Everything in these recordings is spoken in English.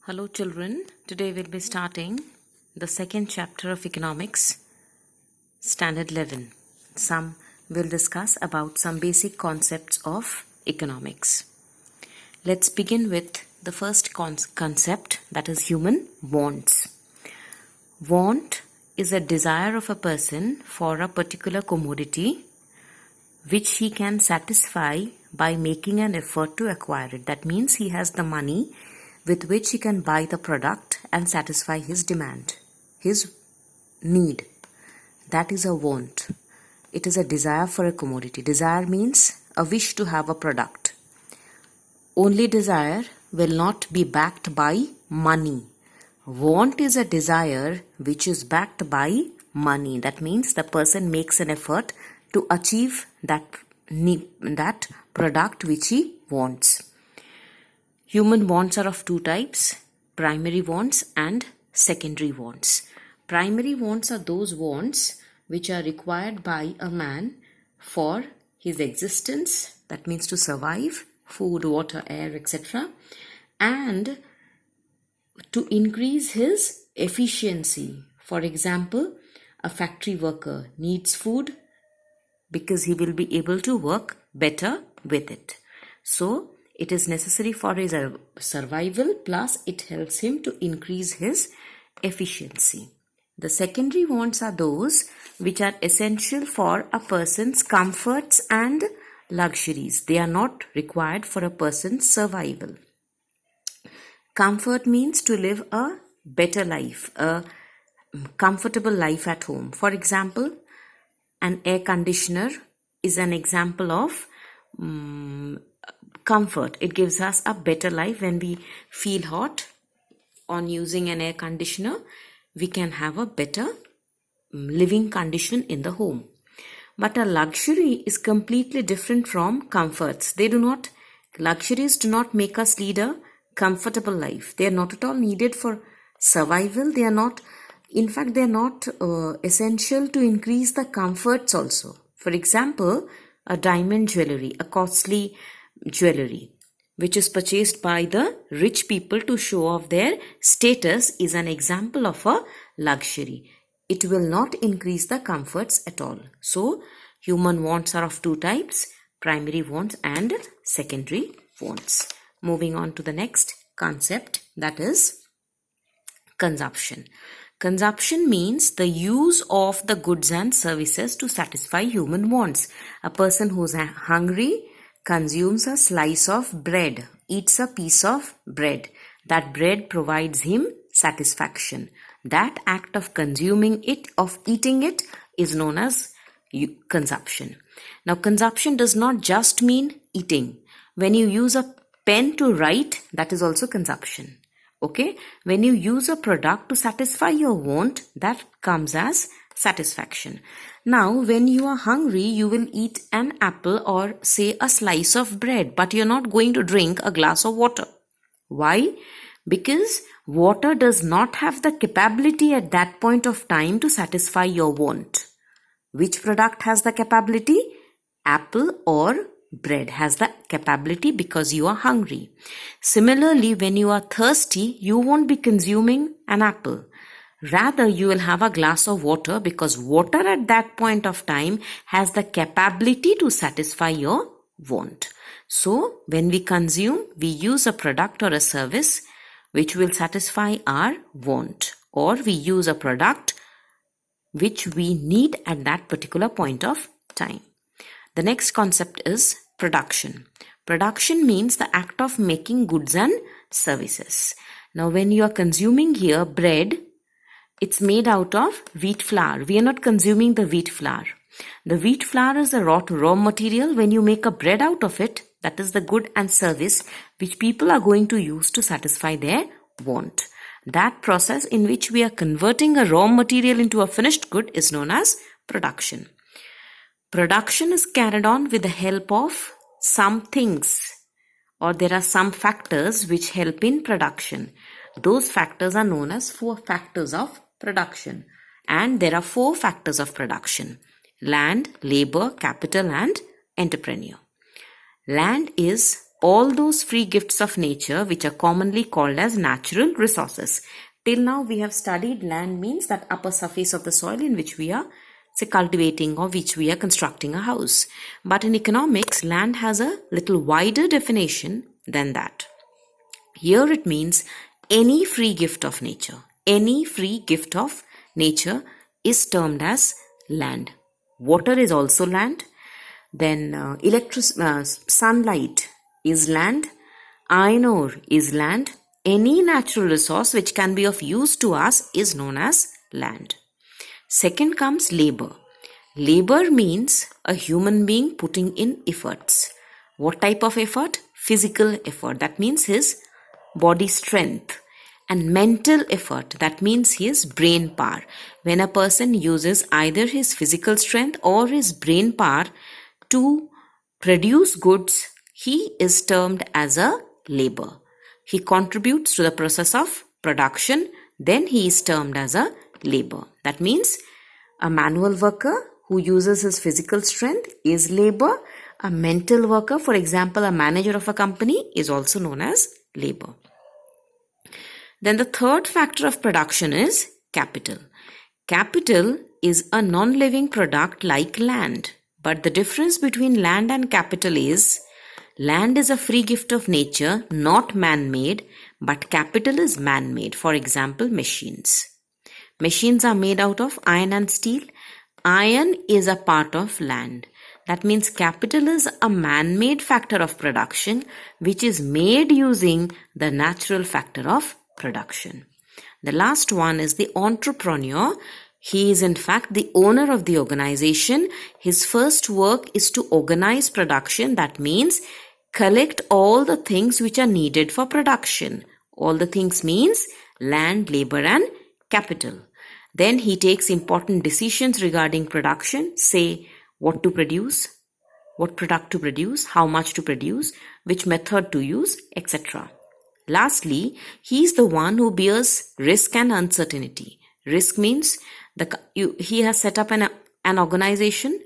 Hello children, today we'll be starting the second chapter of economics, standard 11. We'll discuss about some basic concepts of economics. Let's begin with the first concept, that is human wants. Want is a desire of a person for a particular commodity which he can satisfy by making an effort to acquire it. That means he has the money with which he can buy the product and satisfy his demand, his need. That is a want. It is a desire for a commodity. Desire means a wish to have a product. Only desire will not be backed by money. Want is a desire which is backed by money. That means the person makes an effort to achieve that product which he wants. Human wants are of two types, primary wants and secondary wants. Primary wants are those wants which are required by a man for his existence, that means to survive, food, water, air, etc., and to increase his efficiency. For example, a factory worker needs food because he will be able to work better with it. So, it is necessary for his survival, plus it helps him to increase his efficiency. The secondary wants are those which are essential for a person's comforts and luxuries. They are not required for a person's survival. Comfort means to live a better life, a comfortable life at home. For example, an air conditioner is an example of comfort. It gives us a better life. When we feel hot on using an air conditioner, we can have a better living condition in the home. But a luxury is completely different from comforts. Luxuries do not make us lead a comfortable life. They are not at all needed for survival. They are not essential to increase the comforts also. For example, a diamond jewelry, a costly jewelry which is purchased by the rich people to show off their status is an example of a luxury. It will not increase the comforts at all. So, human wants are of two types, primary wants and secondary wants. Moving on to the next concept, that is consumption. Consumption means the use of the goods and services to satisfy human wants. A person who is hungry consumes a slice of bread, eats a piece of bread. That bread provides him satisfaction. That act of consuming it, of eating it, is known as consumption. Now, consumption does not just mean eating. When you use a pen to write, that is also consumption. Okay? When you use a product to satisfy your want, that comes as satisfaction. Now, when you are hungry, you will eat an apple or say a slice of bread, but you're not going to drink a glass of water. Why? Because water does not have the capability at that point of time to satisfy your want. Which product has the capability? Apple or bread has the capability because you are hungry. Similarly, when you are thirsty, you won't be consuming an apple. Rather, you will have a glass of water because water at that point of time has the capability to satisfy your want. So, when we consume, we use a product or a service which will satisfy our want, or we use a product which we need at that particular point of time. The next concept is production. Production means the act of making goods and services. Now, when you are consuming here bread, it's made out of wheat flour. We are not consuming the wheat flour. The wheat flour is the raw material. When you make a bread out of it, that is the good and service which people are going to use to satisfy their want. That process in which we are converting a raw material into a finished good is known as production. Production is carried on with the help of some things, or there are some factors which help in production. Those factors are known as 4 factors of production. And there are 4 factors of production: land, labor, capital and entrepreneur. Land is all those free gifts of nature which are commonly called as natural resources. Till now we have studied land means that upper surface of the soil in which we are cultivating or which we are constructing a house. But in economics, land has a little wider definition than that. Here it means any free gift of nature. Any free gift of nature is termed as land. Water is also land. Then sunlight is land. Iron ore is land. Any natural resource which can be of use to us is known as land. Second comes labor. Labor means a human being putting in efforts. What type of effort? Physical effort. That means his body strength. And mental effort. That means his brain power. When a person uses either his physical strength or his brain power to produce goods, he is termed as a labor. He contributes to the process of production, then he is termed as a labor. That means a manual worker who uses his physical strength is labor. A mental worker, for example, a manager of a company, is also known as labor. Then the third factor of production is capital. Capital is a non-living product like land. But the difference between land and capital is land is a free gift of nature, not man-made, but capital is man-made. For example, machines. Machines are made out of iron and steel. Iron is a part of land. That means capital is a man-made factor of production which is made using the natural factor of production. The last one is the entrepreneur. He is in fact the owner of the organization. His first work is to organize production. That means collect all the things which are needed for production. All the things means land, labor and capital. Then he takes important decisions regarding production, say what to produce, what product to produce, how much to produce, which method to use, etc. Lastly, he is the one who bears risk and uncertainty. Risk means he has set up an organization.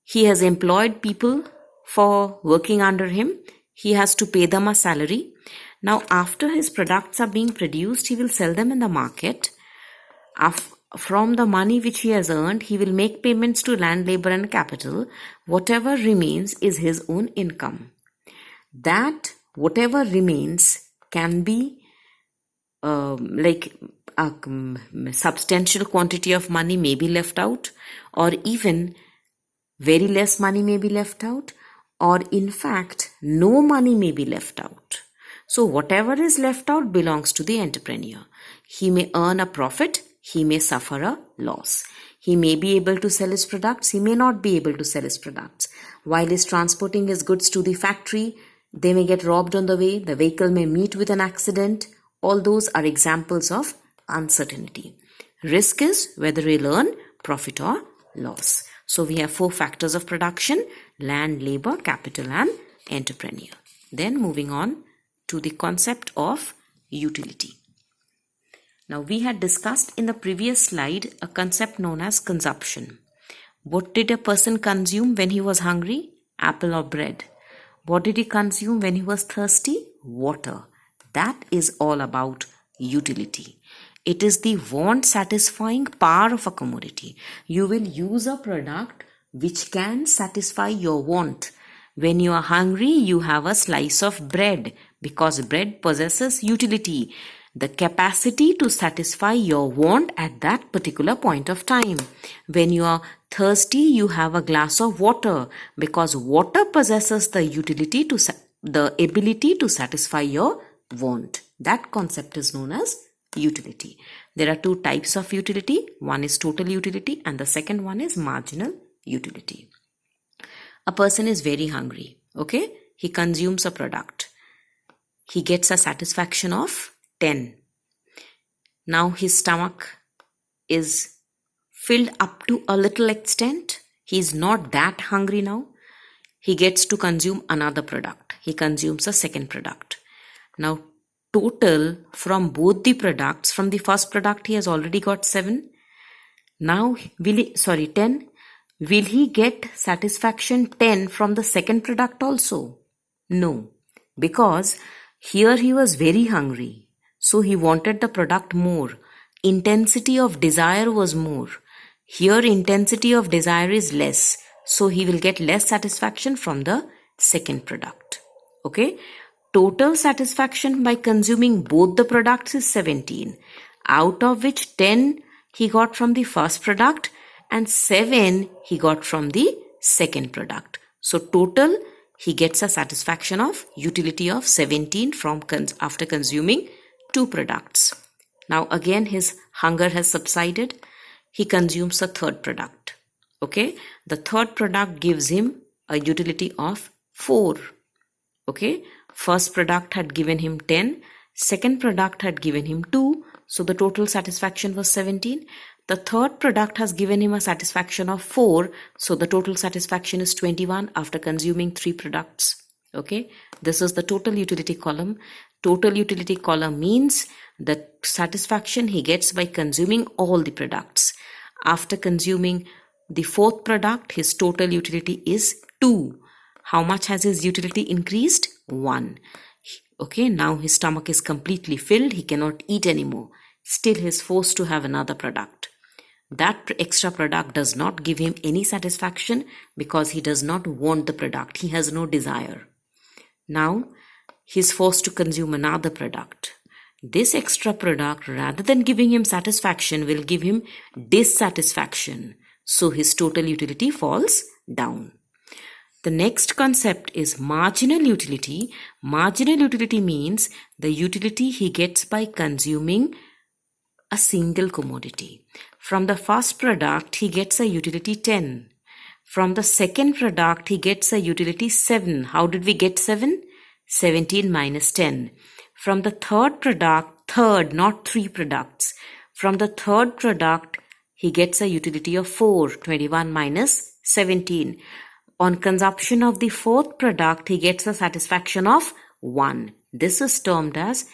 He has employed people for working under him. He has to pay them a salary. Now, after his products are being produced, he will sell them in the market. From the money which he has earned, he will make payments to land, labor and capital. Whatever remains is his own income. That whatever remains can be like a substantial quantity of money may be left out, or even very less money may be left out, or in fact no money may be left out. So whatever is left out belongs to the entrepreneur. He may earn a profit, he may suffer a loss. He may be able to sell his products, he may not be able to sell his products. While he's transporting his goods to the factory, they may get robbed on the way, the vehicle may meet with an accident. All those are examples of uncertainty. Risk is whether he'll earn profit or loss. So we have 4 factors of production: land, labor, capital and entrepreneur. Then moving on to the concept of utility. Now we had discussed in the previous slide a concept known as consumption. What did a person consume when he was hungry? Apple or bread. What did he consume when he was thirsty? Water. That is all about utility. It is the want satisfying power of a commodity. You will use a product which can satisfy your want. When you are hungry, you have a slice of bread because bread possesses utility, the capacity to satisfy your want at that particular point of time. When you are thirsty, you have a glass of water because water possesses the utility to the ability to satisfy your want. That concept is known as utility. There are 2 types of utility. One is total utility and the second one is marginal utility. A person is very hungry. Okay, he consumes a product. He gets a satisfaction of 10. Now his stomach is filled up to a little extent. He is not that hungry now. He gets to consume another product. He consumes a second product. Now total from both the products, from the first product he has already got 7. Now 10. Will he get satisfaction 10 from the second product also? No. because here he was very hungry. So he wanted the product more. Intensity of desire was more. Here intensity of desire is less. So he will get less satisfaction from the second product. Okay. Total satisfaction by consuming both the products is 17. Out of which 10 he got from the first product and 7 he got from the second product. So total he gets a satisfaction of utility of 17 from after consuming 2 products. Now again his hunger has subsided. He consumes a third product. Okay, the third product gives him a utility of 4. Okay, first product had given him 10, second product had given him 2, so the total satisfaction was 17. The third product has given him a satisfaction of 4, so the total satisfaction is 21 after consuming 3 products. Okay, this is the total utility column. Total utility column means the satisfaction he gets by consuming all the products. After consuming the fourth product, his total utility is 2. How much has his utility increased? 1. Okay, now his stomach is completely filled. He cannot eat anymore. Still he is forced to have another product. That extra product does not give him any satisfaction because he does not want the product. He has no desire. Now he is forced to consume another product. This extra product, rather than giving him satisfaction, will give him dissatisfaction. So his total utility falls down. The next concept is marginal utility. Marginal utility means the utility he gets by consuming a single commodity. From the first product, he gets a utility 10. From the second product, he gets a utility 7. How did we get 7? 17 minus 10. From the third product, not 3 products. From the third product, he gets a utility of 4, 21 minus 17. On consumption of the fourth product, he gets a satisfaction of 1. This is termed as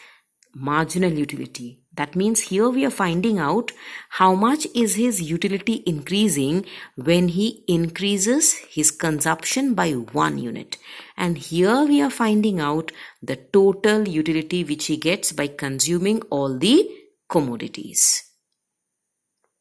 marginal utility. That means here we are finding out how much is his utility increasing when he increases his consumption by 1 unit. And here we are finding out the total utility which he gets by consuming all the commodities.